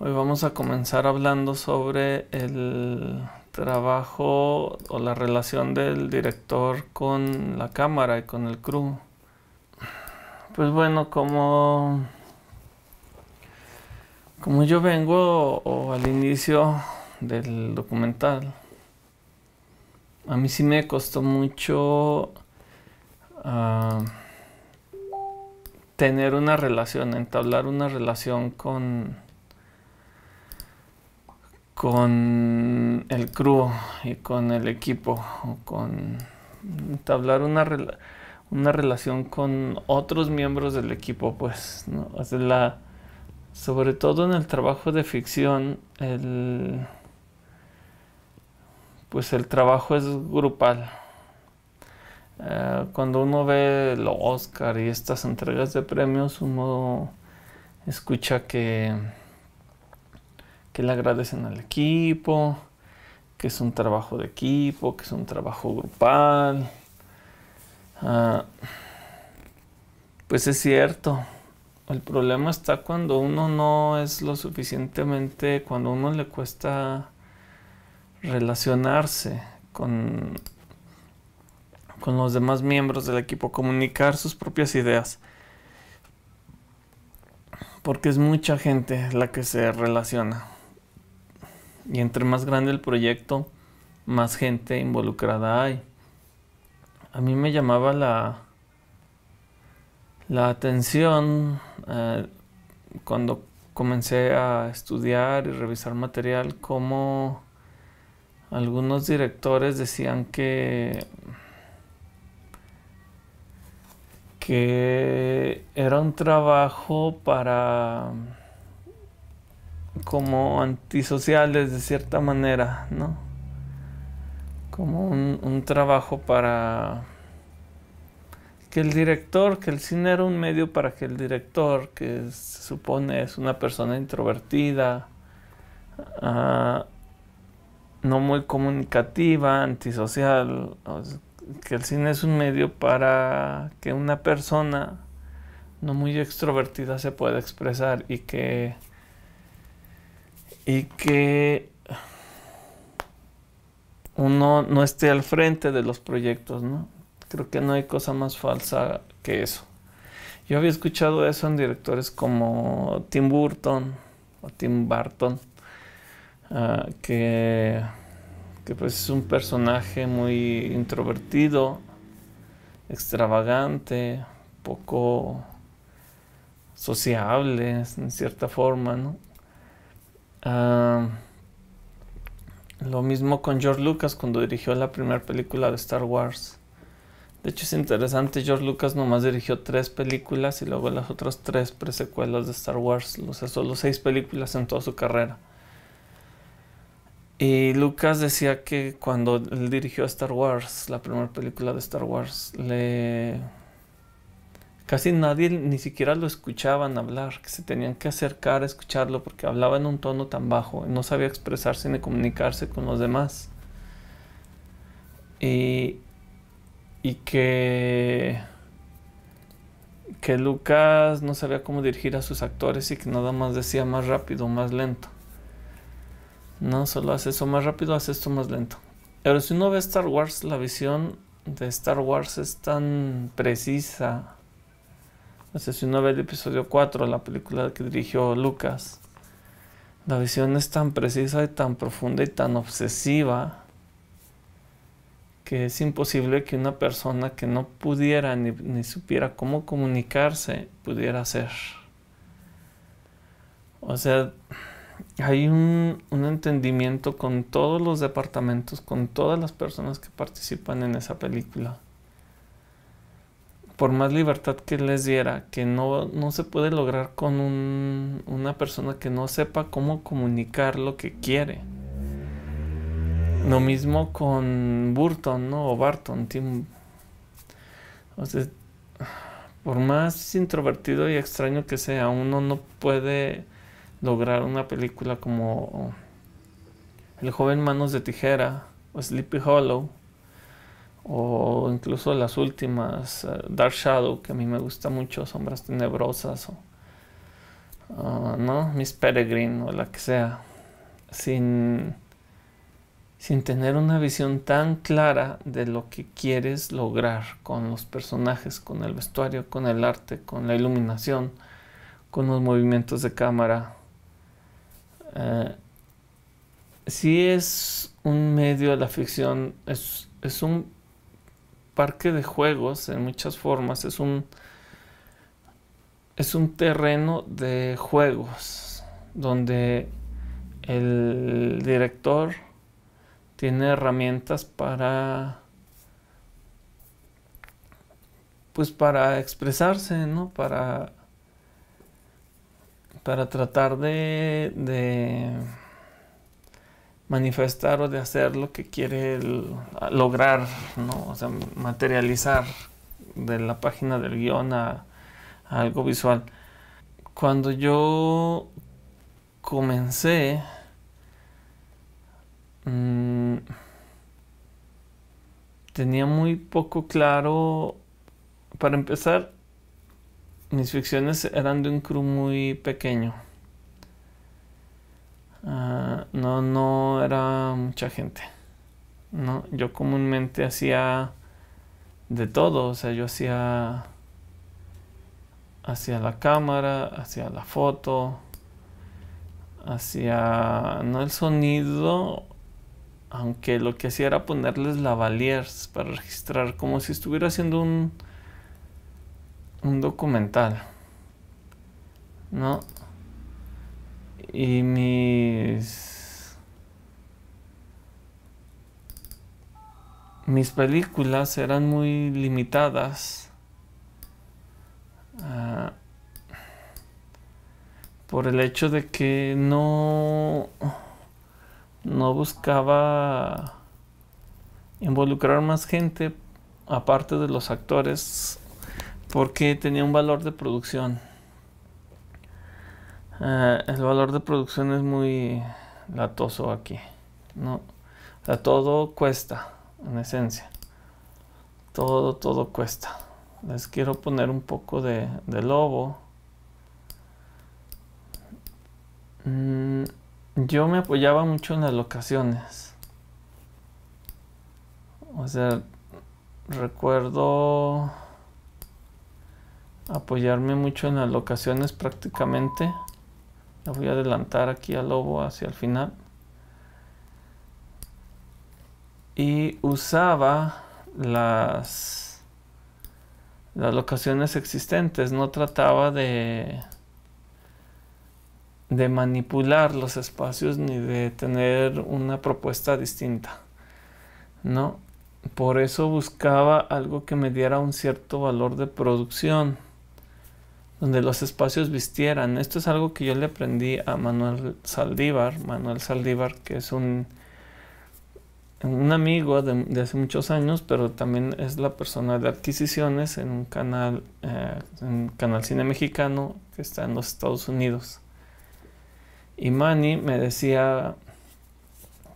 Hoy vamos a comenzar hablando sobre el trabajo o la relación del director con la cámara y con el crew. Pues bueno, como yo vengo o al inicio del documental, a mí sí me costó mucho ah, tener una relación, entablar una relación con el crew y con el equipo, o con entablar una relación con otros miembros del equipo, pues, ¿no? O sea, sobre todo en el trabajo de ficción, pues el trabajo es grupal. Cuando uno ve el Oscar y estas entregas de premios, uno escucha que le agradecen al equipo, que es un trabajo de equipo, que es un trabajo grupal. Ah, pues es cierto. El problema está cuando uno no es lo suficientemente, cuando a uno le cuesta relacionarse con los demás miembros del equipo, comunicar sus propias ideas. Porque es mucha gente la que se relaciona. Y entre más grande el proyecto, más gente involucrada hay. A mí me llamaba la atención cuando comencé a estudiar y revisar material, cómo algunos directores decían que era un trabajo para como antisociales de cierta manera, ¿no? Como un trabajo para que que el cine era un medio para que el director, que se supone es una persona introvertida, uh, no muy comunicativa, antisocial, o sea, que el cine es un medio para que una persona no muy extrovertida se pueda expresar y que uno no esté al frente de los proyectos, ¿no? Creo que no hay cosa más falsa que eso. Yo había escuchado eso en directores como Tim Burton o Tim Burton, que pues es un personaje muy introvertido, extravagante, poco sociable en cierta forma, ¿no? Lo mismo con George Lucas cuando dirigió la primera película de Star Wars. De hecho es interesante, George Lucas nomás dirigió 3 películas y luego las otras 3 presecuelas de Star Wars, o sea, solo 6 películas en toda su carrera. Y Lucas decía que cuando él dirigió Star Wars, la primera película de Star Wars, casi nadie ni siquiera lo escuchaban hablar, que se tenían que acercar a escucharlo porque hablaba en un tono tan bajo y no sabía expresarse ni comunicarse con los demás. Y, y que Lucas no sabía cómo dirigir a sus actores y que nada más decía más rápido, más lento. No, solo hace eso más rápido, hace esto más lento. Pero si uno ve Star Wars, la visión de Star Wars es tan precisa. O sea, si uno ve el episodio 4, la película que dirigió Lucas, la visión es tan precisa y tan profunda y tan obsesiva que es imposible que una persona que no pudiera ni supiera cómo comunicarse pudiera hacer. O sea, hay un entendimiento con todos los departamentos, con todas las personas que participan en esa película. Por más libertad que les diera, que no se puede lograr con una persona que no sepa cómo comunicar lo que quiere. Lo mismo con Burton, ¿no? O Barton, Tim. O sea, por más introvertido y extraño que sea, uno no puede lograr una película como El joven manos de tijera o Sleepy Hollow, o incluso las últimas, Dark Shadow, que a mí me gusta mucho, Sombras Tenebrosas, ¿no? Miss Peregrine o la que sea, sin, sin tener una visión tan clara de lo que quieres lograr con los personajes, con el vestuario, con el arte, con la iluminación, con los movimientos de cámara. Eh, sí es un medio de la ficción, es un parque de juegos en muchas formas, es un terreno de juegos donde el director tiene herramientas pues para expresarse, ¿no? Para tratar de manifestar o de hacer lo que quiere lograr, ¿no? O sea, materializar de la página del guión a algo visual. Cuando yo comencé, tenía muy poco claro. Para empezar, mis ficciones eran de un crew muy pequeño. No era mucha gente, ¿no? Yo comúnmente hacía de todo, o sea, yo hacía la cámara, hacía la foto, hacía, no el sonido, aunque lo que hacía era ponerles lavaliers para registrar, como si estuviera haciendo un documental, ¿no? Y mis películas eran muy limitadas, ah, por el hecho de que no buscaba involucrar más gente aparte de los actores, porque tenía un valor de producción. El valor de producción es muy latoso aquí, ¿no? O sea, todo cuesta, en esencia. Todo cuesta. Les quiero poner un poco de lobo. Yo me apoyaba mucho en las locaciones. O sea, recuerdo apoyarme mucho en las locaciones prácticamente. La voy a adelantar aquí al lobo hacia el final. Y usaba las locaciones existentes. No trataba de manipular los espacios ni de tener una propuesta distinta, ¿no? Por eso buscaba algo que me diera un cierto valor de producción, donde los espacios vistieran. Esto es algo que yo le aprendí a Manuel Saldívar, que es un amigo de hace muchos años, pero también es la persona de adquisiciones en un canal Cine Mexicano que está en los Estados Unidos. Y Manny me decía,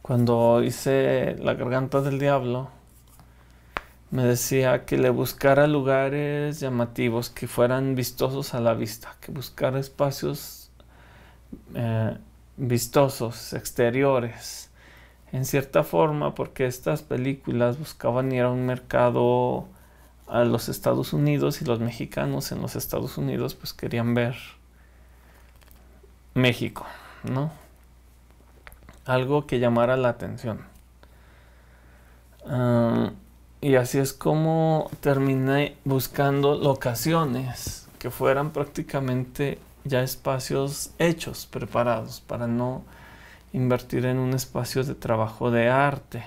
cuando hice La Garganta del Diablo, me decía que le buscara lugares llamativos, que fueran vistosos a la vista, que buscara espacios vistosos, exteriores, en cierta forma, porque estas películas buscaban ir a un mercado a los Estados Unidos, y los mexicanos en los Estados Unidos pues querían ver México, ¿no? Algo que llamara la atención. Y así es como terminé buscando locaciones que fueran prácticamente ya espacios hechos, preparados, para no invertir en un espacio de trabajo de arte.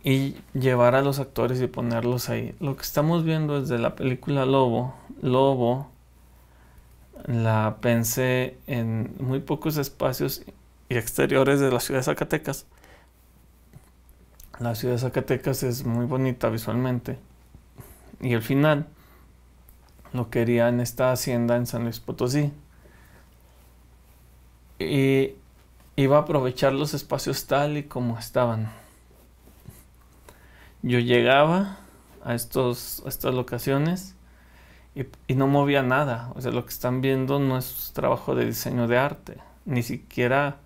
Y llevar a los actores y ponerlos ahí. Lo que estamos viendo desde la película Lobo, la pensé en muy pocos espacios y exteriores de la ciudad de Zacatecas. La ciudad de Zacatecas es muy bonita visualmente, y el final lo quería en esta hacienda en San Luis Potosí, y iba a aprovechar los espacios tal y como estaban. Yo llegaba a estas locaciones y no movía nada. O sea, lo que están viendo no es trabajo de diseño de arte, ni siquiera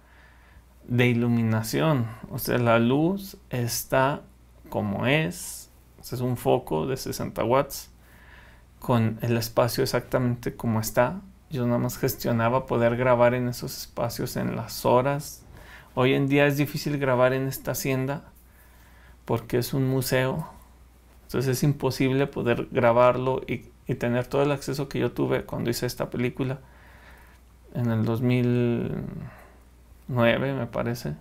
de iluminación. O sea, la luz está como es. Es un foco de 60 watts con el espacio exactamente como está. Yo nada más gestionaba poder grabar en esos espacios en las horas. Hoy en día es difícil grabar en esta hacienda porque es un museo. Entonces es imposible poder grabarlo y tener todo el acceso que yo tuve cuando hice esta película en el 2009, me parece.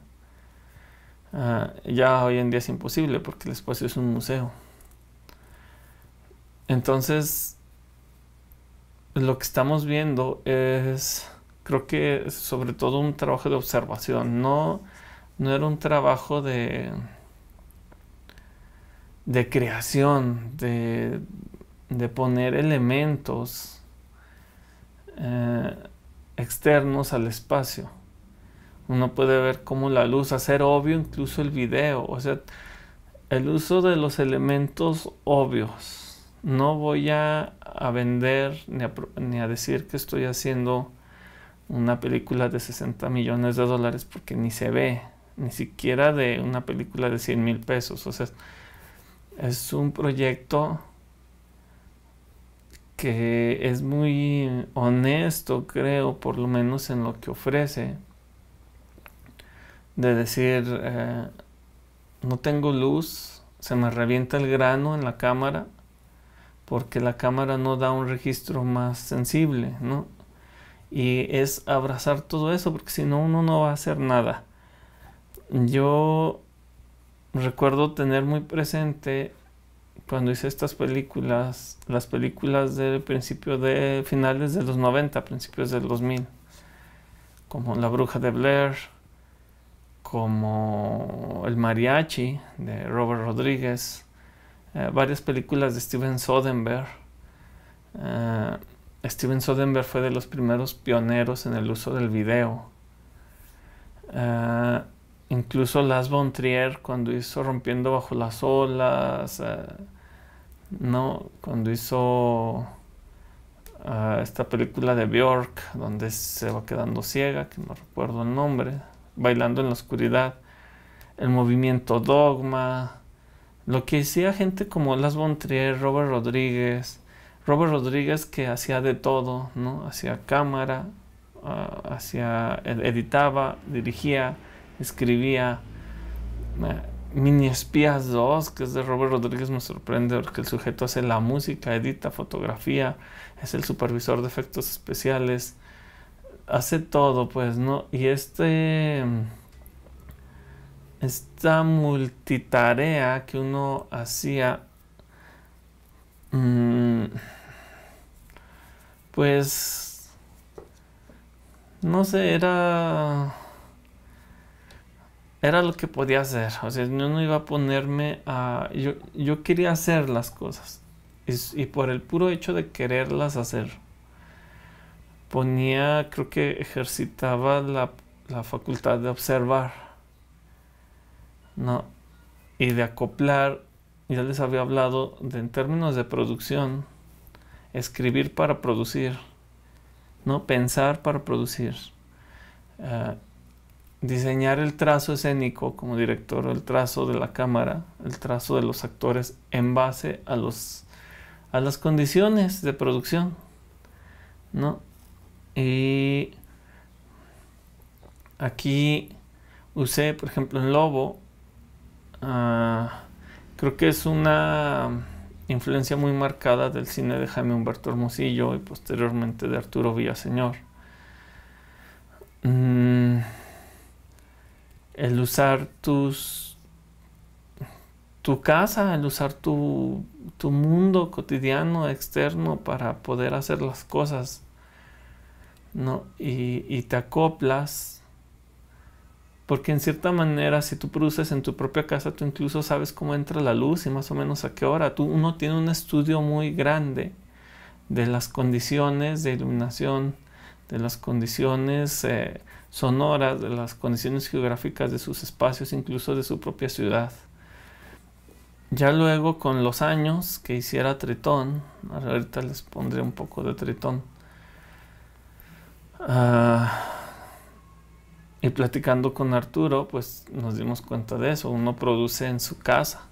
Ya hoy en día es imposible porque el espacio es un museo. Entonces, lo que estamos viendo es, creo que es sobre todo un trabajo de observación. No era un trabajo de creación, de poner elementos externos al espacio. Uno puede ver cómo la luz, hacer obvio incluso el video, o sea, el uso de los elementos obvios. No voy a vender ni a decir que estoy haciendo una película de 60 millones de dólares porque ni se ve, ni siquiera de una película de 100,000 pesos. O sea, es un proyecto que es muy honesto, creo, por lo menos en lo que ofrece. De decir, no tengo luz, se me revienta el grano en la cámara porque la cámara no da un registro más sensible, ¿no? Y es abrazar todo eso porque si no, uno no va a hacer nada. Yo recuerdo tener muy presente cuando hice estas películas, las películas del principio de finales de los 90, principios del 2000, como La Bruja de Blair, como El Mariachi de Robert Rodríguez, varias películas de Steven Soderbergh. Steven Soderbergh fue de los primeros pioneros en el uso del video. Incluso Lars von Trier cuando hizo Rompiendo bajo las olas, cuando hizo esta película de Björk donde se va quedando ciega, que no recuerdo el nombre, Bailando en la oscuridad, el movimiento Dogma, lo que hacía gente como Lars von Trier, Robert Rodríguez que hacía de todo, ¿no? Hacía cámara, editaba, dirigía, escribía. Mini Espías 2, que es de Robert Rodríguez, me sorprende porque el sujeto hace la música, edita, fotografía, es el supervisor de efectos especiales, hace todo, pues, ¿no? Y esta multitarea que uno hacía, pues, no sé, era lo que podía hacer. O sea, yo no iba a ponerme a... Yo quería hacer las cosas. Y por el puro hecho de quererlas hacer, creo que ejercitaba la facultad de observar, ¿no? Y de acoplar. Ya les había hablado en términos de producción, escribir para producir, ¿no? Pensar para producir. Diseñar el trazo escénico como director, el trazo de la cámara, el trazo de los actores en base a las condiciones de producción, ¿no? Y aquí usé, por ejemplo, en Lobo, creo que es una influencia muy marcada del cine de Jaime Humberto Hermosillo y posteriormente de Arturo Villaseñor. El usar tu casa, el usar tu mundo cotidiano, externo, para poder hacer las cosas, ¿no? Y te acoplas, porque en cierta manera, si tú produces en tu propia casa, tú incluso sabes cómo entra la luz y más o menos a qué hora. Uno tiene un estudio muy grande de las condiciones de iluminación, de las condiciones sonoras, de las condiciones geográficas de sus espacios, incluso de su propia ciudad. Ya luego con los años que hiciera Tritón, ahorita les pondré un poco de Tritón, y platicando con Arturo, pues nos dimos cuenta de eso. Uno produce en su casa,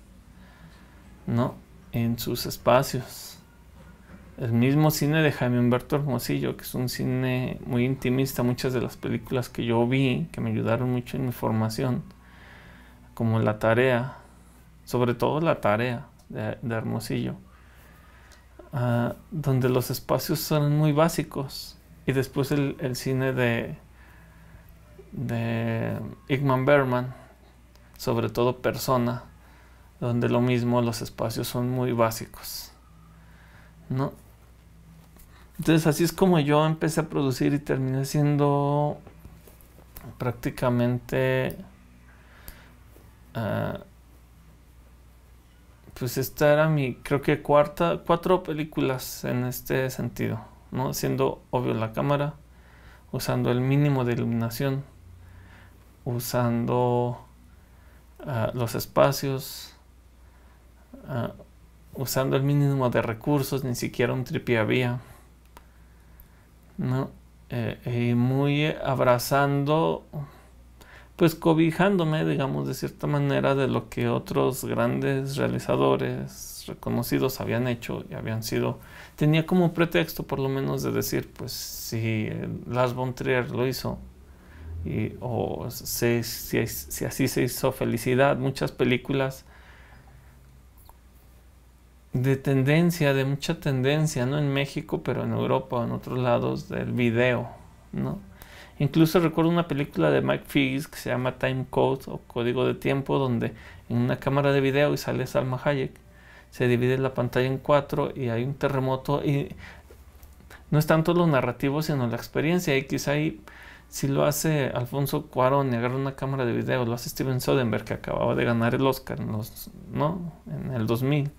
¿no? En sus espacios. El mismo cine de Jaime Humberto Hermosillo, que es un cine muy intimista. Muchas de las películas que yo vi, que me ayudaron mucho en mi formación, como La Tarea, sobre todo La Tarea de Hermosillo, donde los espacios son muy básicos. Y después el cine de Ingmar Bergman, sobre todo Persona, donde lo mismo, los espacios son muy básicos, ¿no? Entonces así es como yo empecé a producir y terminé siendo prácticamente, pues esta era creo que cuatro películas en este sentido, ¿no? Siendo obvio la cámara, usando el mínimo de iluminación, usando los espacios, usando el mínimo de recursos, ni siquiera un tripié había, ¿no? Y muy abrazando, pues cobijándome, digamos, de cierta manera de lo que otros grandes realizadores reconocidos habían hecho y habían sido. Tenía como pretexto, por lo menos, de decir, pues si Lars von Trier lo hizo, o si así se hizo Felicidad, muchas películas de tendencia, de mucha tendencia, no en México, pero en Europa o en otros lados, del video, ¿no? Incluso recuerdo una película de Mike Figgis que se llama Time Code o Código de Tiempo, donde en una cámara de video, y sale Salma Hayek, se divide la pantalla en cuatro y hay un terremoto, y no es tanto lo narrativo sino la experiencia. Y quizá ahí, si lo hace Alfonso Cuarón y agarra una cámara de video, lo hace Steven Soderbergh, que acababa de ganar el Oscar en el 2000,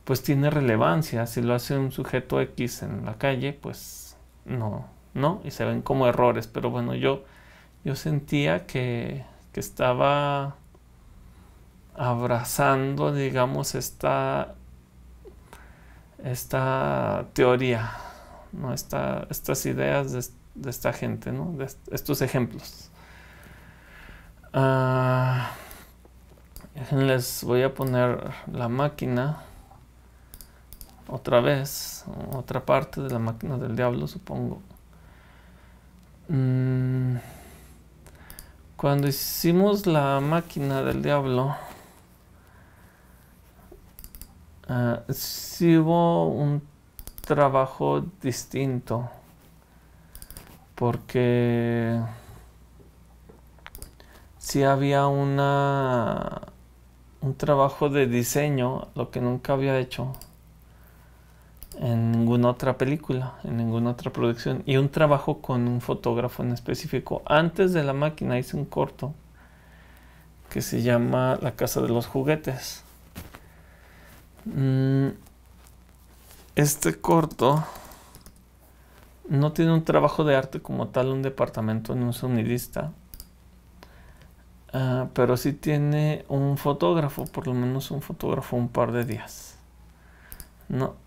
pues tiene relevancia. Si lo hace un sujeto X en la calle, pues no, y se ven como errores. Pero bueno, yo sentía que estaba abrazando, digamos, esta teoría, ¿no? Estas ideas de esta gente, ¿no? De estos ejemplos. Les voy a poner la máquina otra vez, otra parte de la máquina del diablo, supongo. Cuando hicimos la máquina del diablo, sí hubo un trabajo distinto, porque sí había un trabajo de diseño, lo que nunca había hecho en ninguna otra película, en ninguna otra producción, y un trabajo con un fotógrafo en específico. Antes de la máquina hice un corto que se llama La Casa de los Juguetes. Este corto no tiene un trabajo de arte como tal, un departamento ni un sonidista, pero sí tiene un fotógrafo, por lo menos un fotógrafo, un par de días, ¿no?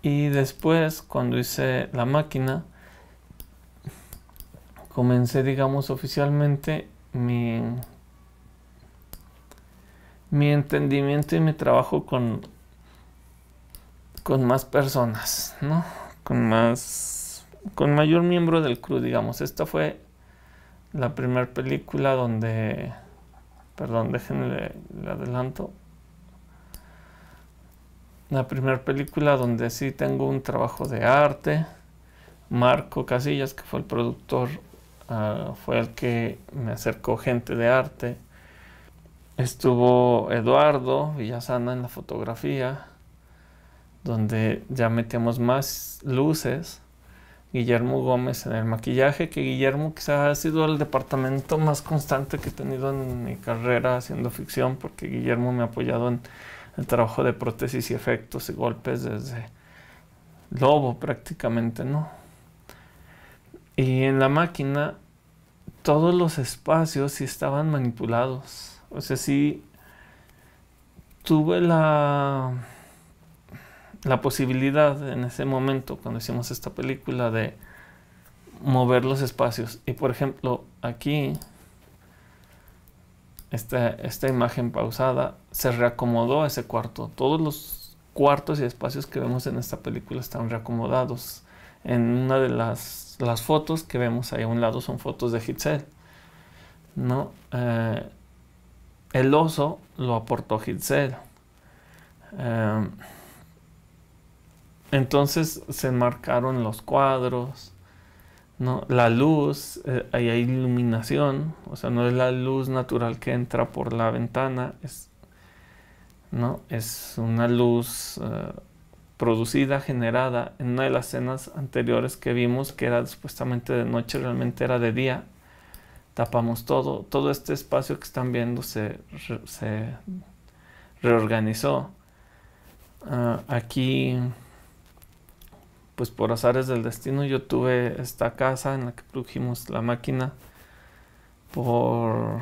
Y después, cuando hice la máquina, comencé, digamos, oficialmente mi entendimiento y mi trabajo con más personas, ¿no? Con mayor miembro del crew, digamos. Esta fue la primera película donde, perdón, déjenle le adelanto. La primera película donde sí tengo un trabajo de arte. Marco Casillas, que fue el productor, fue el que me acercó gente de arte. Estuvo Eduardo Villasana en la fotografía, donde ya metíamos más luces. Guillermo Gómez en el maquillaje, que Guillermo quizá ha sido el departamento más constante que he tenido en mi carrera haciendo ficción, porque Guillermo me ha apoyado en el trabajo de prótesis y efectos y golpes desde Lobo prácticamente, ¿no? Y en la máquina todos los espacios sí estaban manipulados. O sea, sí, tuve la posibilidad en ese momento, cuando hicimos esta película, de mover los espacios. Y por ejemplo, aquí, esta imagen pausada, se reacomodó ese cuarto. Todos los cuartos y espacios que vemos en esta película están reacomodados. En una de las fotos que vemos ahí a un lado son fotos de Hitzel, ¿no? El oso lo aportó Hitzel. Entonces se enmarcaron los cuadros, ¿no? La luz, ahí hay iluminación, o sea, no es la luz natural que entra por la ventana, ¿no? Es una luz producida, generada en una de las escenas anteriores que vimos, que era supuestamente de noche, realmente era de día. Tapamos todo este espacio que están viendo se reorganizó. Aquí, pues por azares del destino, yo tuve esta casa en la que produjimos la máquina por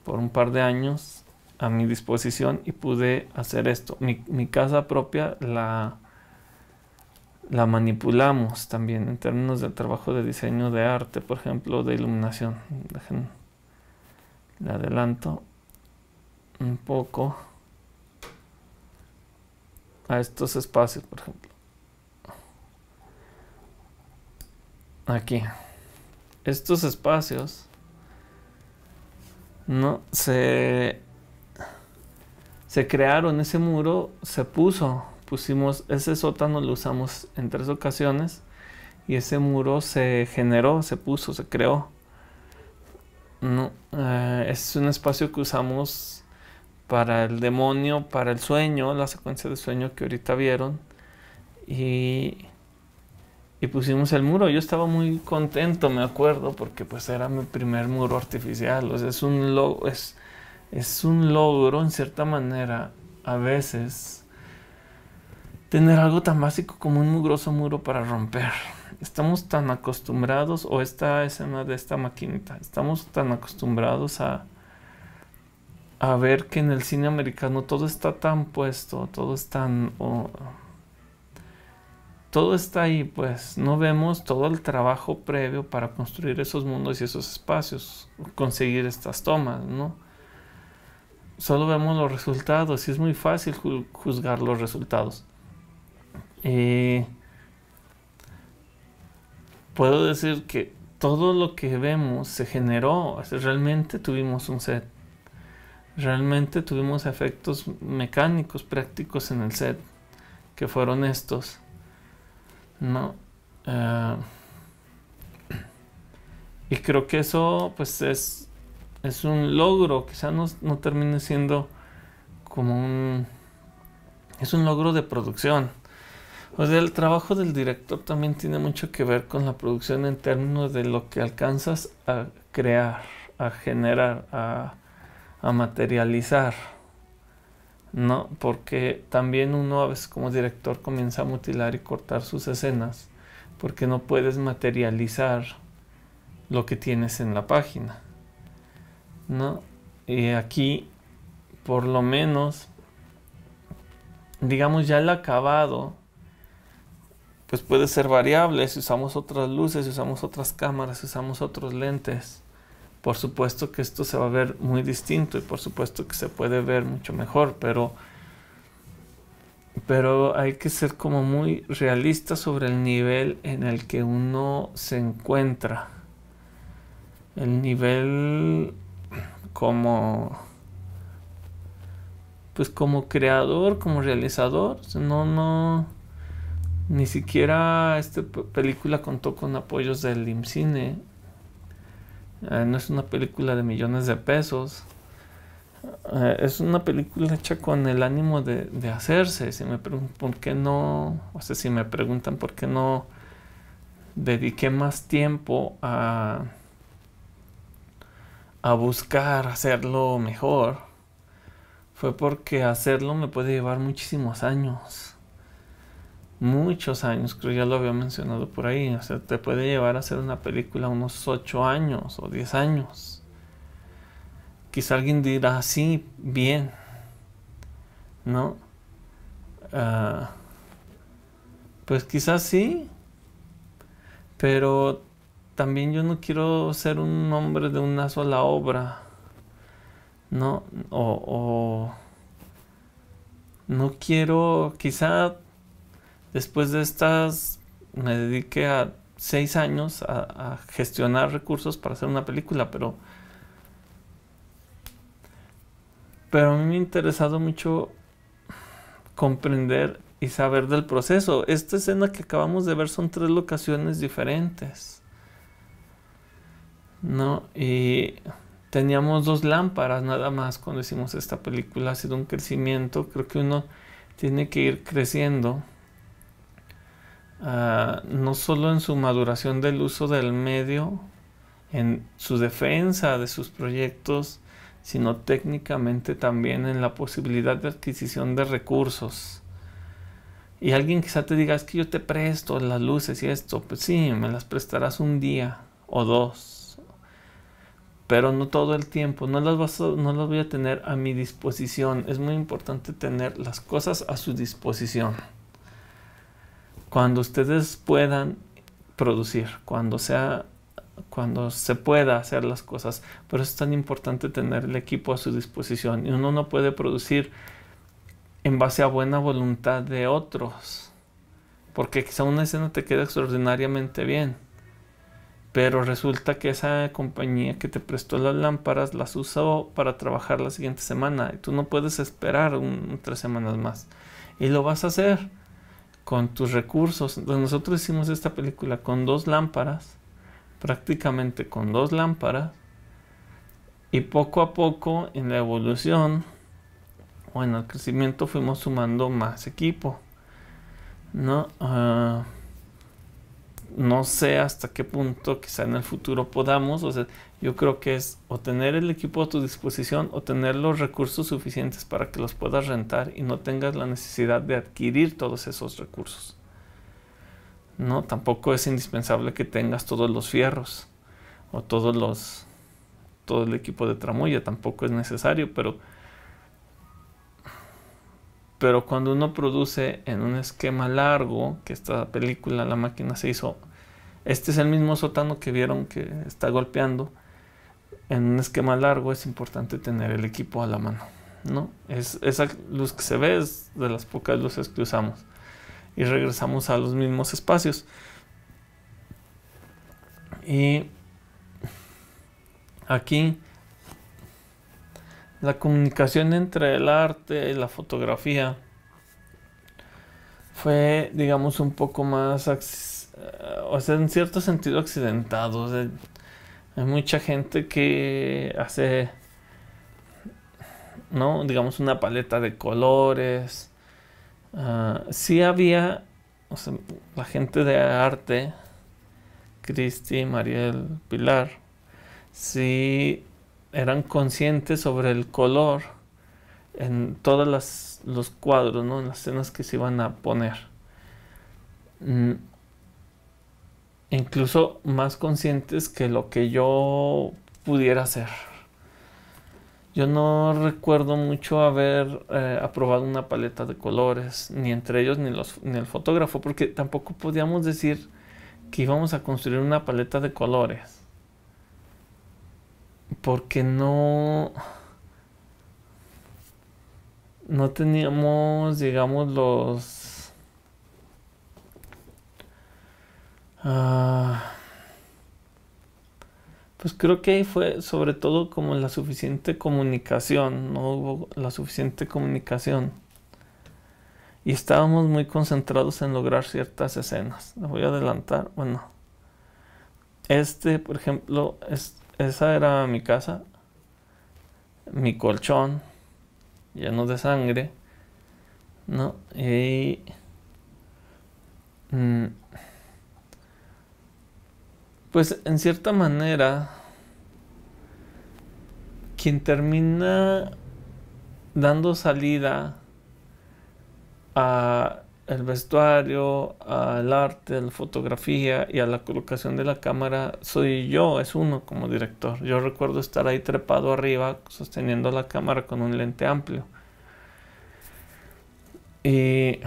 un par de años a mi disposición y pude hacer esto. Mi casa propia la manipulamos también en términos de trabajo de diseño de arte, por ejemplo, de iluminación. Le adelanto un poco a estos espacios, por ejemplo. Aquí. Estos espacios, ¿no? Se crearon, ese muro se pusimos ese sótano, lo usamos en 3 ocasiones y ese muro se generó, se creó, ¿no? Es un espacio que usamos para el demonio, para el sueño, la secuencia de sueño que ahorita vieron, y pusimos el muro. Yo estaba muy contento, me acuerdo, porque pues era mi primer muro artificial. O sea, es un logro en cierta manera a veces tener algo tan básico como un mugroso muro para romper. Estamos tan acostumbrados, o esta escena de esta maquinita, estamos tan acostumbrados a ver que en el cine americano todo está tan puesto, todo es tan... todo está ahí, pues no vemos todo el trabajo previo para construir esos mundos y esos espacios, conseguir estas tomas, ¿no? Solo vemos los resultados y es muy fácil juzgar los resultados. Puedo decir que todo lo que vemos se generó, o sea, realmente tuvimos un set, realmente tuvimos efectos mecánicos prácticos en el set, que fueron estos, ¿no? Y creo que eso pues es un logro, quizá no termine siendo como es un logro de producción. O sea, el trabajo del director también tiene mucho que ver con la producción en términos de lo que alcanzas a crear, a generar, a materializar, ¿no? Porque también uno a veces como director comienza a mutilar y cortar sus escenas porque no puedes materializar lo que tienes en la página, ¿no? Y aquí, por lo menos, digamos, ya el acabado pues puede ser variable. Si usamos otras luces, si usamos otras cámaras, si usamos otros lentes, por supuesto que esto se va a ver muy distinto y por supuesto que se puede ver mucho mejor, pero hay que ser como muy realista sobre el nivel en el que uno se encuentra. El nivel como creador, como realizador. Ni siquiera esta película contó con apoyos del IMCINE. No es una película de millones de pesos. Es una película hecha con el ánimo de hacerse. Si me preguntan por qué no, o sea, si me preguntan por qué no dediqué más tiempo a buscar hacerlo mejor, fue porque hacerlo me puede llevar muchísimos años. Muchos años, creo ya lo había mencionado por ahí. O sea, te puede llevar a hacer una película unos 8 años o 10 años. Quizá alguien dirá, sí, bien. ¿no? Ah, pues quizás sí, pero también yo no quiero ser un hombre de una sola obra, ¿no? O no quiero, quizá después de estas, me dediqué a 6 años a gestionar recursos para hacer una película, pero a mí me ha interesado mucho comprender y saber del proceso. Esta escena que acabamos de ver son 3 locaciones diferentes, ¿no? Y teníamos 2 lámparas nada más cuando hicimos esta película. Ha sido un crecimiento. Creo que uno tiene que ir creciendo, no solo en su maduración del uso del medio, en su defensa de sus proyectos, sino técnicamente también en la posibilidad de adquisición de recursos. Y alguien quizá te diga, es que yo te presto las luces y esto. Pues sí, me las prestarás un día o 2, pero no todo el tiempo. No las voy a tener a mi disposición. Es muy importante tener las cosas a su disposición cuando ustedes puedan producir, cuando se pueda hacer las cosas. Por eso es tan importante tener el equipo a su disposición. Y uno no puede producir en base a buena voluntad de otros, porque quizá una escena te queda extraordinariamente bien, pero resulta que esa compañía que te prestó las lámparas las usó para trabajar la siguiente semana y tú no puedes esperar 3 semanas más, y lo vas a hacer con tus recursos. Entonces nosotros hicimos esta película con 2 lámparas, prácticamente con 2 lámparas, y poco a poco en la evolución o en el crecimiento fuimos sumando más equipo, ¿no? No sé hasta qué punto quizá en el futuro podamos, o sea, yo creo que es o tener el equipo a tu disposición o tener los recursos suficientes para que los puedas rentar y no tengas la necesidad de adquirir todos esos recursos, ¿no? Tampoco es indispensable que tengas todos los fierros o todo el equipo de tramoya, tampoco es necesario, pero cuando uno produce en un esquema largo, que esta película, La Máquina, se hizo, este es el mismo sótano que vieron que está golpeando, en un esquema largo es importante tener el equipo a la mano, ¿no? Esa luz que se ve es de las pocas luces que usamos y regresamos a los mismos espacios. Y aquí la comunicación entre el arte y la fotografía fue, digamos, un poco más, o sea, en cierto sentido accidentado. O sea, hay mucha gente que hace, ¿no? Digamos, una paleta de colores. Sí había, o sea, la gente de arte, Cristi, Mariel, Pilar, sí eran conscientes sobre el color en todos los cuadros, ¿no? En las escenas que se iban a poner. Incluso más conscientes que lo que yo pudiera hacer. Yo no recuerdo mucho haber aprobado una paleta de colores, ni entre ellos ni el fotógrafo, porque tampoco podíamos decir que íbamos a construir una paleta de colores, porque no teníamos, digamos, pues creo que ahí fue sobre todo como la suficiente comunicación, no hubo la suficiente comunicación y estábamos muy concentrados en lograr ciertas escenas. Les voy a adelantar, bueno, por ejemplo, esa era mi casa, mi colchón lleno de sangre, ¿no? Y pues en cierta manera quien termina dando salida a el vestuario, al arte, a la fotografía y a la colocación de la cámara soy yo, es uno como director. Yo recuerdo estar ahí trepado arriba sosteniendo la cámara con un lente amplio. Y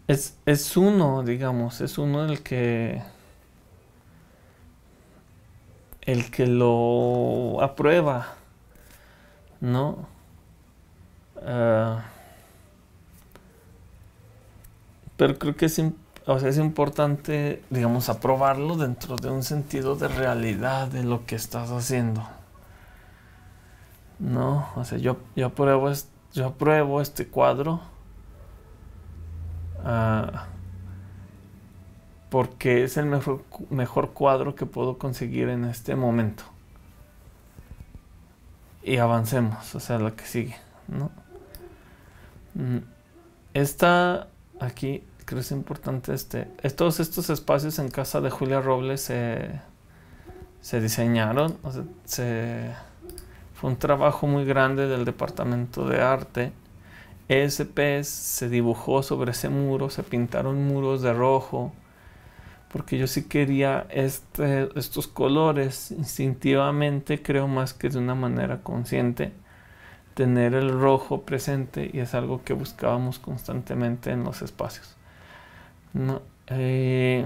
es uno, digamos, es uno el que lo aprueba, ¿no? Ah, pero creo que o sea, es importante, digamos, aprobarlo dentro de un sentido de realidad de lo que estás haciendo, ¿no? O sea, yo apruebo este cuadro, ah, porque es el mejor cuadro que puedo conseguir en este momento. Y avancemos, o sea, lo que sigue, ¿no? Mm, Esta aquí creo que es importante todos estos espacios en casa de Julia Robles se diseñaron, o sea, fue un trabajo muy grande del departamento de arte. ESP se dibujó sobre ese muro, se pintaron muros de rojo, porque yo sí quería estos colores instintivamente, creo más que de una manera consciente, tener el rojo presente, y es algo que buscábamos constantemente en los espacios, ¿no? Y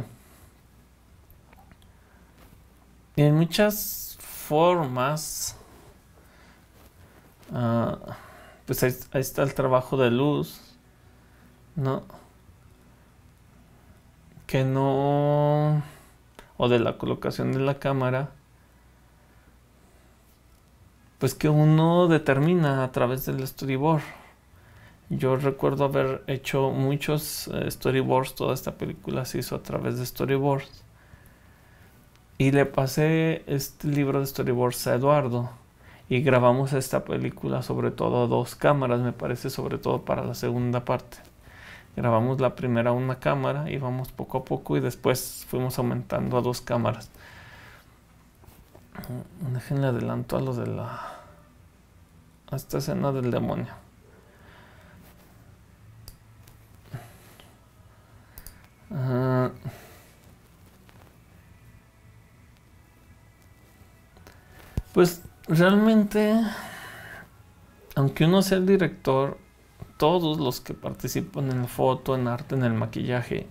en muchas formas, ah, pues ahí está el trabajo de luz, ¿no? Que no, o de la colocación de la cámara, pues que uno determina a través del storyboard. Yo recuerdo haber hecho muchos storyboards, toda esta película se hizo a través de storyboards. Y le pasé este libro de storyboards a Eduardo. Y grabamos esta película sobre todo a 2 cámaras, me parece, sobre todo para la segunda parte. Grabamos la primera a 1 cámara, íbamos poco a poco y después fuimos aumentando a 2 cámaras. Déjenle adelanto a lo de a esta escena del demonio. Pues realmente, aunque uno sea el director, todos los que participan en la foto, en arte, en el maquillaje,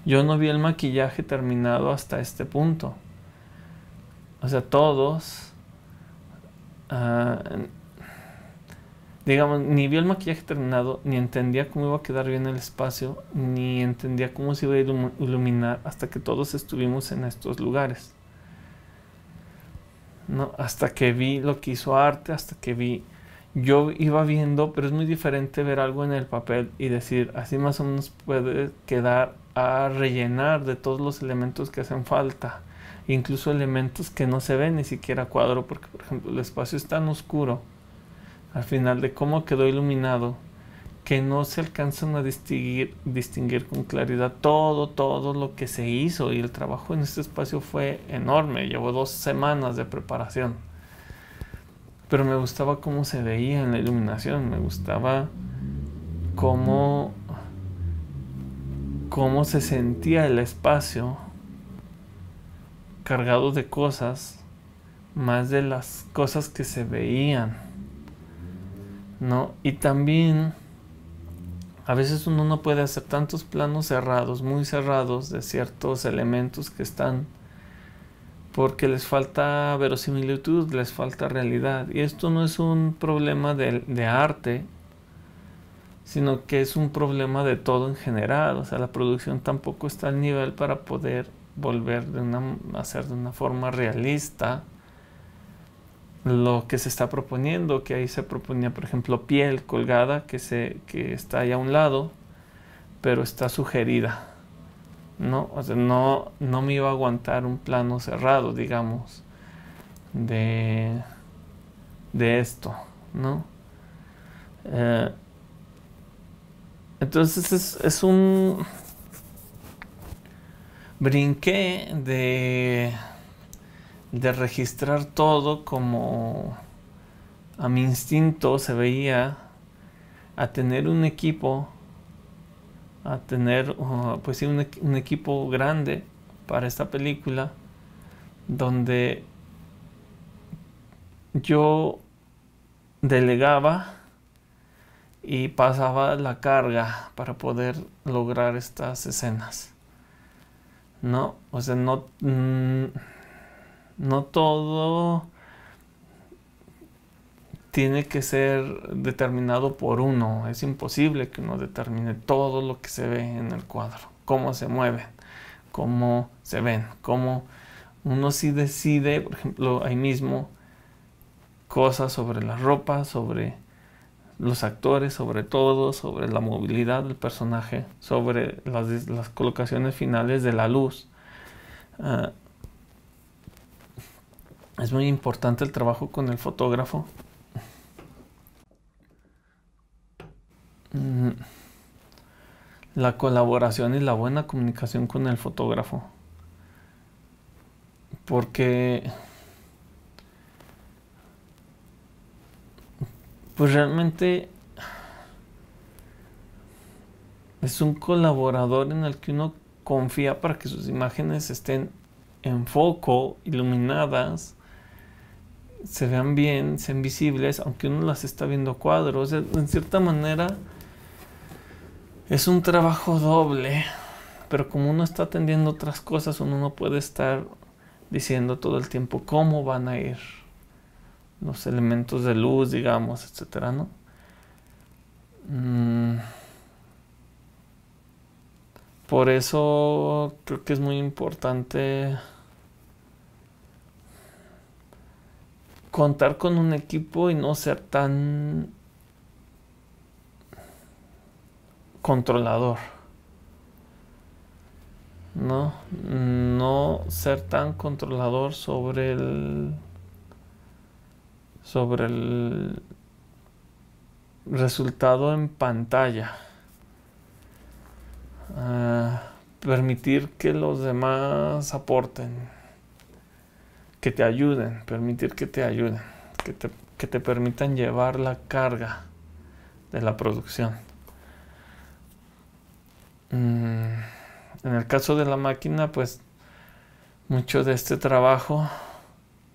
yo no vi el maquillaje terminado hasta este punto. O sea, todos, ah, digamos, ni vi el maquillaje terminado, ni entendía cómo iba a quedar bien el espacio, ni entendía cómo se iba a iluminar hasta que todos estuvimos en estos lugares, ¿no? Hasta que vi lo que hizo arte, yo iba viendo, pero es muy diferente ver algo en el papel y decir, así más o menos puede quedar a rellenar de todos los elementos que hacen falta, incluso elementos que no se ven ni siquiera a cuadro, porque por ejemplo el espacio es tan oscuro al final de cómo quedó iluminado que no se alcanzan a distinguir con claridad todo lo que se hizo, y el trabajo en este espacio fue enorme, llevó 2 semanas de preparación. Pero me gustaba cómo se veía en la iluminación, me gustaba cómo se sentía el espacio cargado de cosas, más de las cosas que se veían, ¿no? Y también a veces uno no puede hacer tantos planos cerrados, muy cerrados, de ciertos elementos que están, porque les falta verosimilitud, les falta realidad. Y esto no es un problema de arte, sino que es un problema de todo en general. O sea, la producción tampoco está al nivel para poder volver hacer de una forma realista lo que se está proponiendo, que ahí se proponía, por ejemplo, piel colgada que está ahí a un lado, pero está sugerida, ¿no? O sea, no me iba a aguantar un plano cerrado, digamos, de esto, ¿no? Entonces es un brinqué de registrar todo como a mi instinto se veía, a tener un equipo, a tener pues sí, un equipo grande para esta película, donde yo delegaba y pasaba la carga para poder lograr estas escenas, ¿no? O sea, no todo tiene que ser determinado por uno. Es imposible que uno determine todo lo que se ve en el cuadro, cómo se mueven, cómo se ven, cómo uno sí decide, por ejemplo, ahí mismo, cosas sobre la ropa, sobre los actores, sobre todo, sobre la movilidad del personaje, sobre las colocaciones finales de la luz. Uh, es muy importante el trabajo con el fotógrafo. La colaboración y la buena comunicación con el fotógrafo. Porque pues realmente es un colaborador en el que uno confía para que sus imágenes estén en foco, iluminadas, se vean bien, sean visibles, aunque uno las está viendo a cuadros. En cierta manera es un trabajo doble, pero como uno está atendiendo otras cosas, uno no puede estar diciendo todo el tiempo cómo van a ir los elementos de luz, digamos, etcétera, ¿no? Por eso creo que es muy importante contar con un equipo y no ser tan controlador, ¿no? No ser tan controlador sobre el resultado en pantalla. Permitir que los demás aporten, que te ayuden, permitir que te ayuden, que te permitan llevar la carga de la producción. En el caso de la máquina, pues mucho de este trabajo,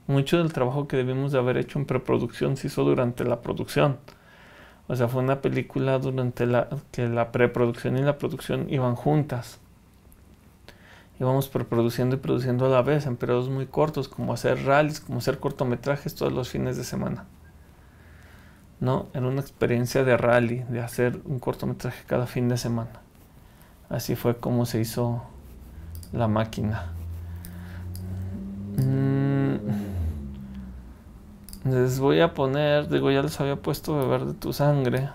mucho del trabajo que debimos de haber hecho en preproducción se hizo durante la producción. O sea, fue una película durante que la preproducción y la producción iban juntas. Íbamos preproduciendo y produciendo a la vez en periodos muy cortos, como hacer rallies, como hacer cortometrajes todos los fines de semana. ¿No? Era una experiencia de rally, de hacer un cortometraje cada fin de semana. Así fue como se hizo la máquina. Les voy a poner, digo, ya les había puesto Beber de tu sangre.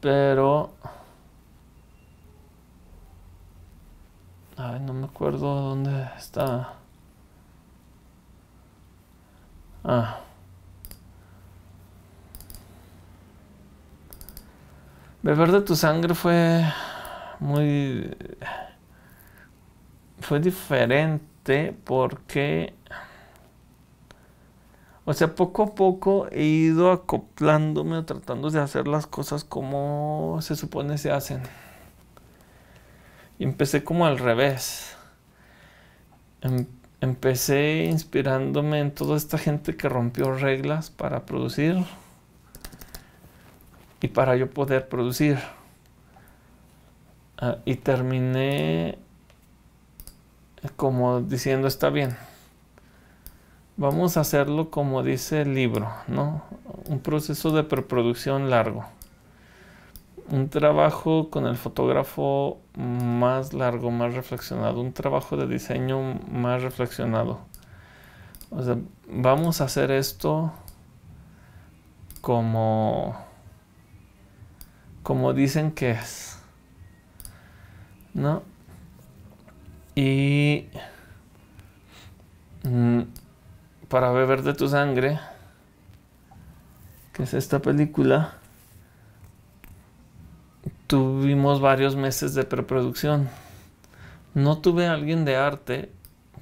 Pero ay, no me acuerdo dónde está. Beber de tu sangre fue diferente porque, o sea, poco a poco he ido acoplándome o tratando de hacer las cosas como se supone se hacen. Y empecé como al revés. Empecé inspirándome en toda esta gente que rompió reglas para producir y para yo poder producir. Y terminé como diciendo, está bien, vamos a hacerlo como dice el libro, ¿no? Un proceso de preproducción largo. Un trabajo con el fotógrafo más largo, más reflexionado. Un trabajo de diseño más reflexionado. O sea, vamos a hacer esto como dicen que es, ¿no? Y para Beber de tu sangre, que es esta película, tuvimos varios meses de preproducción. No tuve a alguien de arte,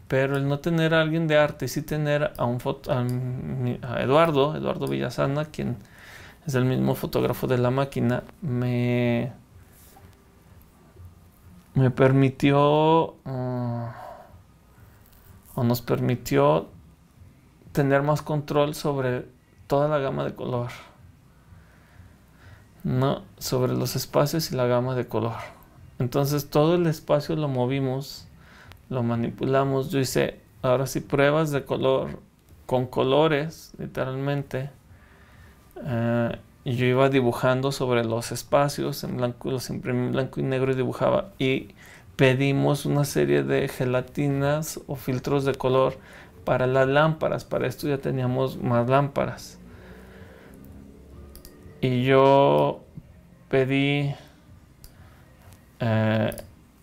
pero el no tener a alguien de arte, sí tener a Eduardo Villasana, quien es el mismo fotógrafo de la máquina, me permitió o nos permitió tener más control sobre toda la gama de color, ¿no? Sobre los espacios y la gama de color. Entonces todo el espacio lo movimos, lo manipulamos. Yo hice ahora sí pruebas de color con colores, literalmente. Y yo iba dibujando sobre los espacios en blanco, los imprimí en blanco y negro y dibujaba. Y pedimos una serie de gelatinas o filtros de color para las lámparas. Para esto ya teníamos más lámparas. Y yo pedí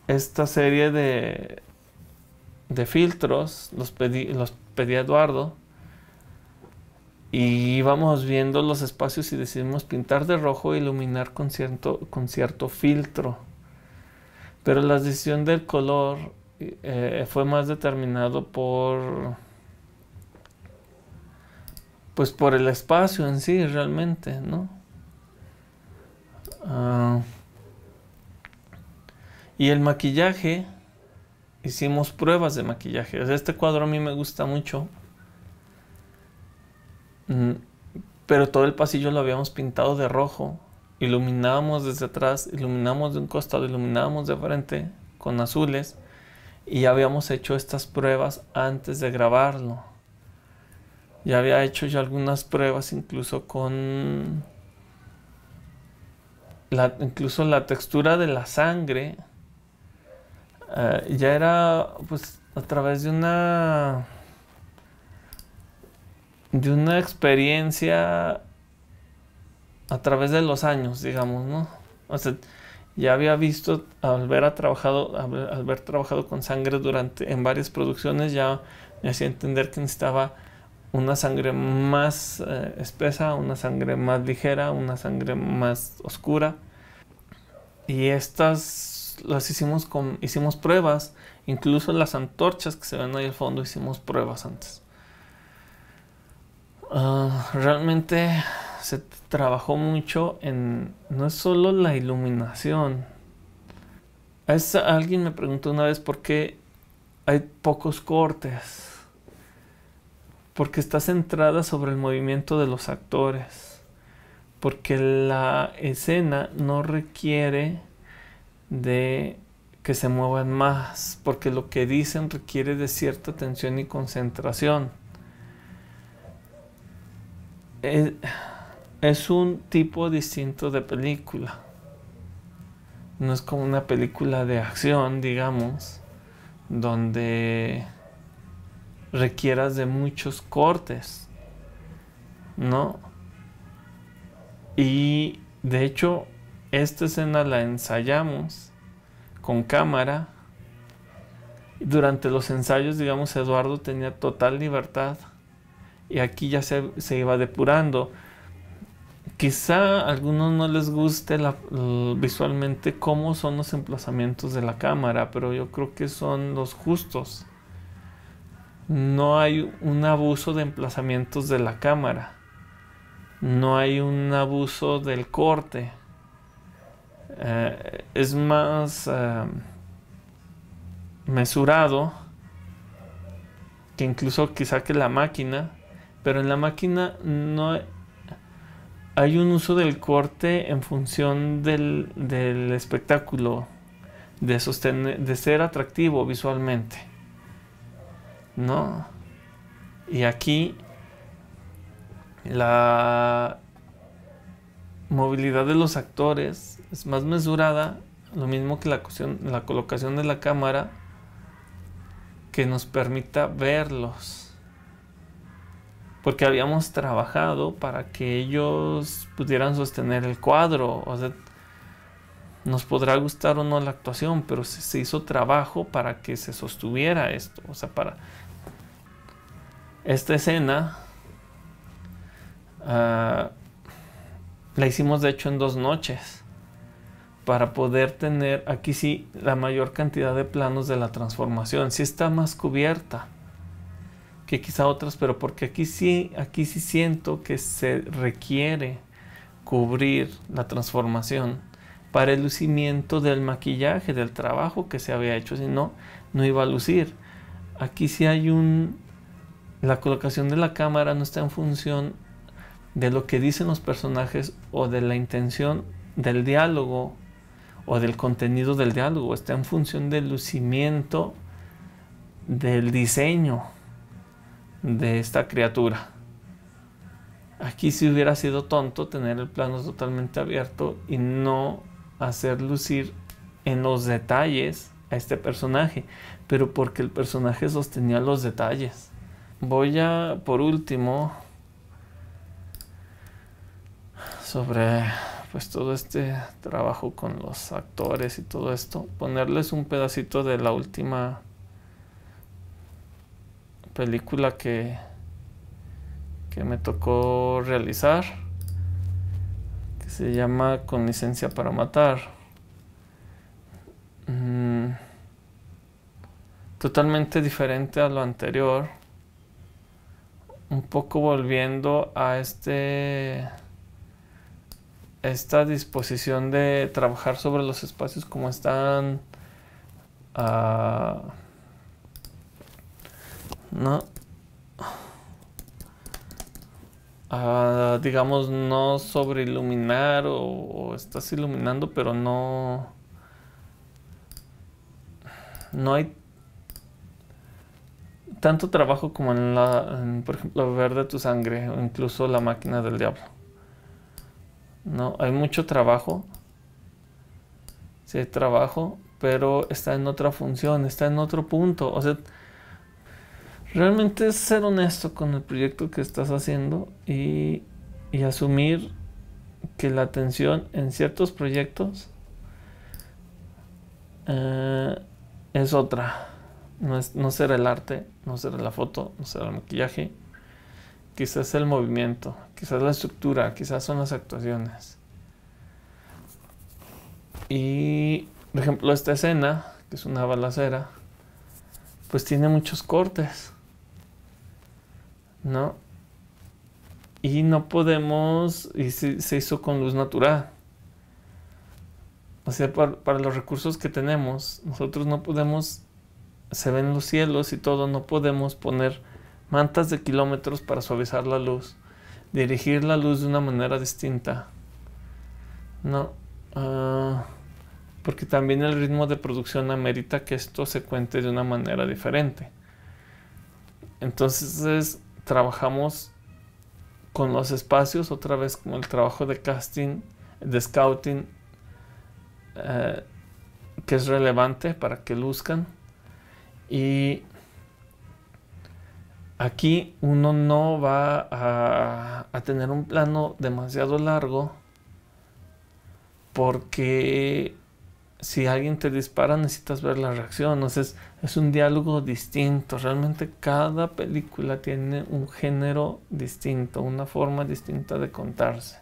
esta serie de filtros, los pedí a Eduardo. Y íbamos viendo los espacios y decidimos pintar de rojo e iluminar con cierto filtro. Pero la decisión del color fue más determinado pues por el espacio en sí, realmente, ¿no? Y el maquillaje, hicimos pruebas de maquillaje. O sea, este cuadro a mí me gusta mucho. Pero todo el pasillo lo habíamos pintado de rojo. Iluminábamos desde atrás, iluminábamos de un costado, iluminábamos de frente con azules. Y ya habíamos hecho estas pruebas antes de grabarlo. Ya había hecho yo algunas pruebas incluso con incluso la textura de la sangre. Ya era pues a través de una experiencia a través de los años, digamos, ¿no? O sea, ya había visto, al haber trabajado con sangre en varias producciones, ya me hacía entender que necesitaba una sangre más espesa, una sangre más ligera, una sangre más oscura. Y estas las hicimos pruebas, incluso las antorchas que se ven ahí al fondo, hicimos pruebas antes. Realmente se trabajó mucho no es solo la iluminación. Alguien me preguntó una vez por qué hay pocos cortes. Porque está centrada sobre el movimiento de los actores. Porque la escena no requiere de que se muevan más. Porque lo que dicen requiere de cierta atención y concentración. Es un tipo distinto de película. No es como una película de acción, digamos, donde requieras de muchos cortes, ¿no? Y de hecho, esta escena la ensayamos con cámara. Durante los ensayos, digamos, Eduardo tenía total libertad. Y aquí ya se iba depurando. Quizá a algunos no les guste visualmente cómo son los emplazamientos de la cámara, pero yo creo que son los justos. No hay un abuso de emplazamientos de la cámara. No hay un abuso del corte. Es más mesurado que incluso quizá que la máquina. Pero en la máquina no hay un uso del corte en función del espectáculo, de ser atractivo visualmente, ¿no? Y aquí la movilidad de los actores es más mesurada, lo mismo que la colocación de la cámara, que nos permita verlos. Porque habíamos trabajado para que ellos pudieran sostener el cuadro. O sea, nos podrá gustar o no la actuación, pero se hizo trabajo para que se sostuviera esto. O sea, para esta escena la hicimos de hecho en 2 noches. Para poder tener aquí sí la mayor cantidad de planos de la transformación. Sí está más cubierta que quizá otras, pero porque aquí sí siento que se requiere cubrir la transformación para el lucimiento del maquillaje, del trabajo que se había hecho, si no, no iba a lucir. Aquí sí hay La colocación de la cámara no está en función de lo que dicen los personajes o de la intención del diálogo o del contenido del diálogo, está en función del lucimiento del diseño de esta criatura. Aquí sí hubiera sido tonto tener el plano totalmente abierto y no hacer lucir en los detalles a este personaje, pero porque el personaje sostenía los detalles. Voy a, por último, sobre pues todo este trabajo con los actores y todo esto, ponerles un pedacito de la última película que me tocó realizar, que se llama Con licencia para matar. Totalmente diferente a lo anterior, un poco volviendo a esta disposición de trabajar sobre los espacios como están, ¿no? Digamos, no sobre iluminar o estás iluminando, pero no hay tanto trabajo como en, por ejemplo, Ver de tu sangre o incluso La máquina del diablo. No, hay mucho trabajo. Sí hay trabajo, pero está en otra función, está en otro punto. O sea, realmente es ser honesto con el proyecto que estás haciendo y asumir que la atención en ciertos proyectos es otra. No será el arte, no será la foto, no será el maquillaje. Quizás el movimiento, quizás la estructura, quizás son las actuaciones. Y, por ejemplo, esta escena, que es una balacera, pues tiene muchos cortes, ¿no? Y no podemos, y se hizo con luz natural. O sea, para los recursos que tenemos, nosotros no podemos, se ven los cielos y todo, no podemos poner mantas de kilómetros para suavizar la luz, dirigir la luz de una manera distinta, ¿no? Porque también el ritmo de producción amerita que esto se cuente de una manera diferente. Entonces trabajamos con los espacios, otra vez como el trabajo de casting, de scouting, que es relevante para que luzcan. Y aquí uno no va a tener un plano demasiado largo, porque si alguien te dispara necesitas ver la reacción. Entonces es un diálogo distinto. Realmente cada película tiene un género distinto, una forma distinta de contarse.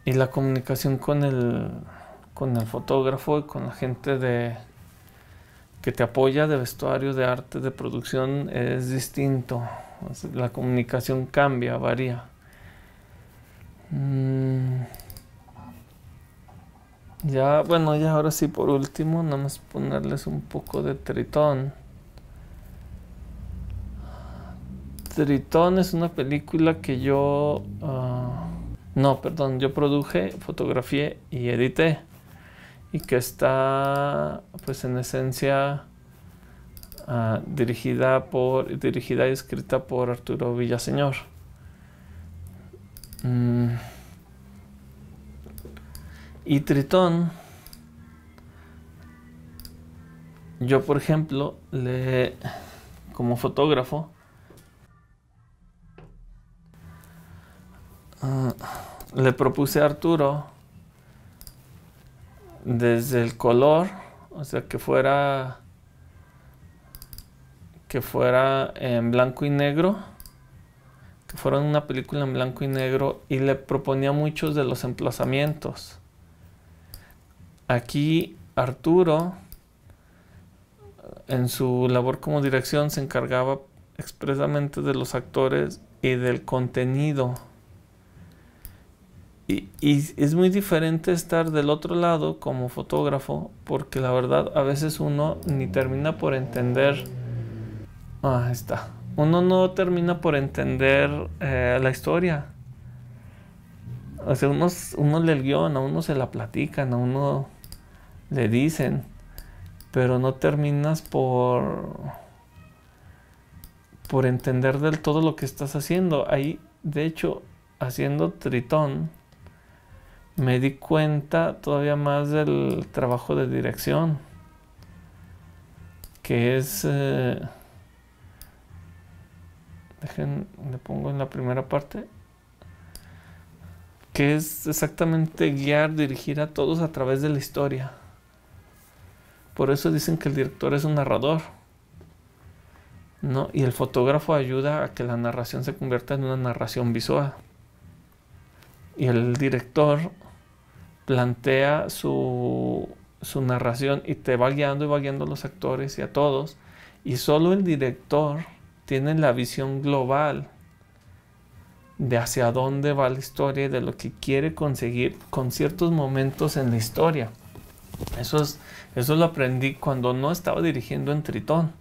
Y la comunicación con el fotógrafo y con la gente que te apoya, de vestuario, de arte, de producción, es distinto. La comunicación cambia, varía. Ya, bueno, ya ahora sí, por último, nada más ponerles un poco de Tritón. Tritón es una película que yo produje, fotografié y edité, y que está, pues, en esencia dirigida y escrita por Arturo Villaseñor. Y Tritón, yo, por ejemplo, como fotógrafo, le propuse a Arturo desde el color, o sea, que fuera en blanco y negro, que fuera una película en blanco y negro, y le proponía muchos de los emplazamientos. Aquí Arturo, en su labor como dirección, se encargaba expresamente de los actores y del contenido. Y es muy diferente estar del otro lado como fotógrafo, porque la verdad a veces uno ni termina por entender. Está. uno no termina por entender la historia. O sea, uno lee el guión, a uno se la platican, a uno le dicen, pero no terminas por entender del todo lo que estás haciendo. Ahí, de hecho, haciendo Tritón, me di cuenta todavía más del trabajo de dirección, que es... le pongo en la primera parte, que es exactamente guiar, dirigir a todos a través de la historia. Por eso dicen que el director es un narrador, ¿no? Y el fotógrafo ayuda a que la narración se convierta en una narración visual. Y el director plantea su narración y te va guiando y va guiando a los actores y a todos. Y solo el director tiene la visión global de hacia dónde va la historia y de lo que quiere conseguir con ciertos momentos en la historia. Eso lo aprendí cuando no estaba dirigiendo en Tritón.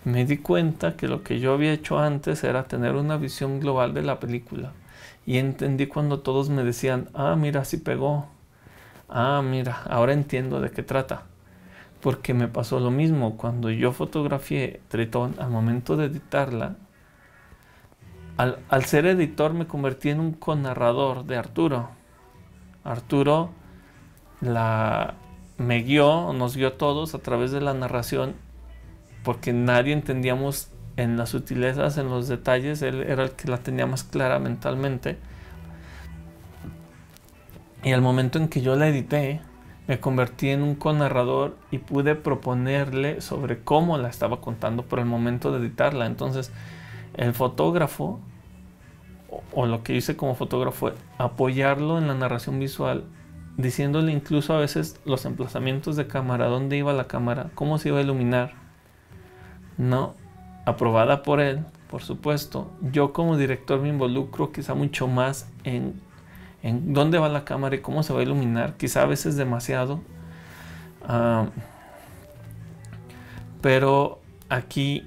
Me di cuenta que lo que yo había hecho antes era tener una visión global de la película. Y entendí cuando todos me decían, ah, mira, sí pegó. Ah, mira, ahora entiendo de qué trata. Porque me pasó lo mismo. Cuando yo fotografié Tritón, al momento de editarla, al ser editor me convertí en un conarrador de Arturo. Arturo me guió, nos guió a todos a través de la narración, porque nadie entendíamos en las sutilezas, en los detalles. Él era el que la tenía más clara mentalmente. Y al momento en que yo la edité, me convertí en un conarrador y pude proponerle sobre cómo la estaba contando por el momento de editarla. Entonces, el fotógrafo, o lo que hice como fotógrafo, fue apoyarlo en la narración visual, diciéndole incluso a veces los emplazamientos de cámara, dónde iba la cámara, cómo se iba a iluminar, ¿no? Aprobada por él, por supuesto. Yo como director me involucro quizá mucho más en dónde va la cámara y cómo se va a iluminar, quizá a veces demasiado. Pero aquí,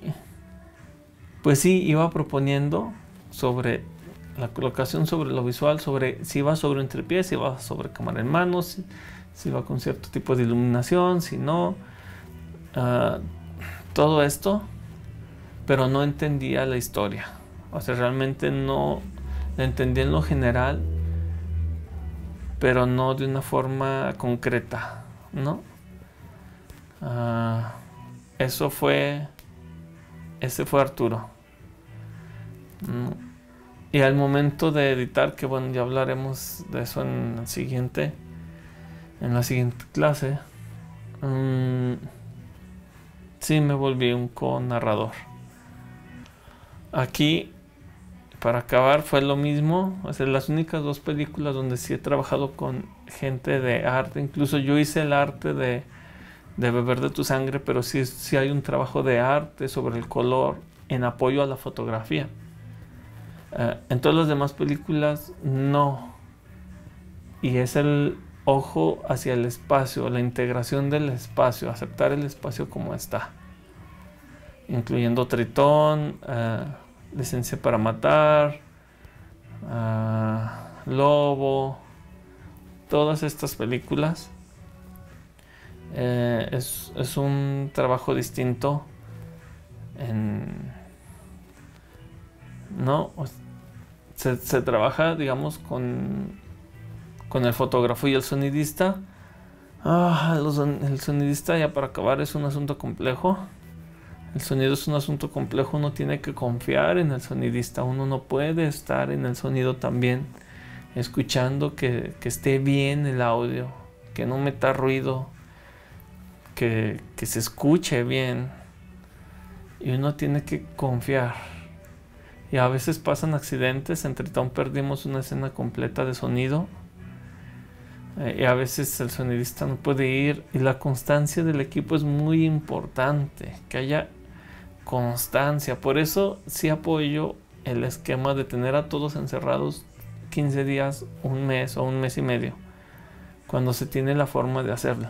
pues sí, iba proponiendo sobre la colocación, sobre lo visual, sobre si va sobre un tripié, si va sobre cámara en mano, si va con cierto tipo de iluminación, si no, todo esto, pero no entendía la historia. O sea, realmente no la entendía en lo general, pero no de una forma concreta, ¿no? Ese fue Arturo. Y al momento de editar, que bueno, ya hablaremos de eso en la siguiente clase, sí me volví un co-narrador. Aquí, para acabar, fue lo mismo. O sea, las únicas dos películas donde sí he trabajado con gente de arte, incluso yo hice el arte de Beber de tu sangre, pero sí hay un trabajo de arte sobre el color en apoyo a la fotografía. En todas las demás películas no. Y es el ojo hacia el espacio, la integración del espacio, aceptar el espacio como está, incluyendo Tritón, Licencia para matar, Lobo, todas estas películas. Es un trabajo distinto ¿no? Se trabaja, digamos, con el fotógrafo y el sonidista. El sonidista, ya para acabar, es un asunto complejo. El sonido es un asunto complejo. Uno tiene que confiar en el sonidista. Uno no puede estar en el sonido también escuchando que esté bien el audio, que no meta ruido, que se escuche bien. Y uno tiene que confiar. Y a veces pasan accidentes. En Tritón perdimos una escena completa de sonido. Y a veces el sonidista no puede ir. Y la constancia del equipo es muy importante. Que haya constancia. Por eso sí apoyo el esquema de tener a todos encerrados 15 días, un mes o un mes y medio, cuando se tiene la forma de hacerlo.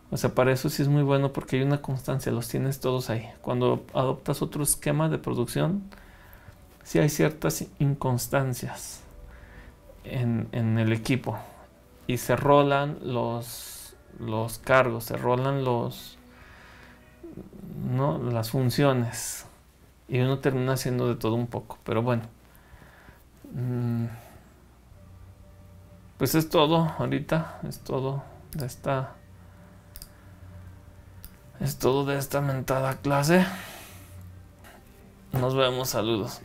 O sea, para eso sí es muy bueno porque hay una constancia, los tienes todos ahí. Cuando adoptas otro esquema de producción, sí hay ciertas inconstancias en el equipo y se rolan los cargos, se rolan ¿no? las funciones y uno termina haciendo de todo un poco. Pero bueno, pues es todo ahorita, es todo de esta mentada clase. Nos vemos, saludos.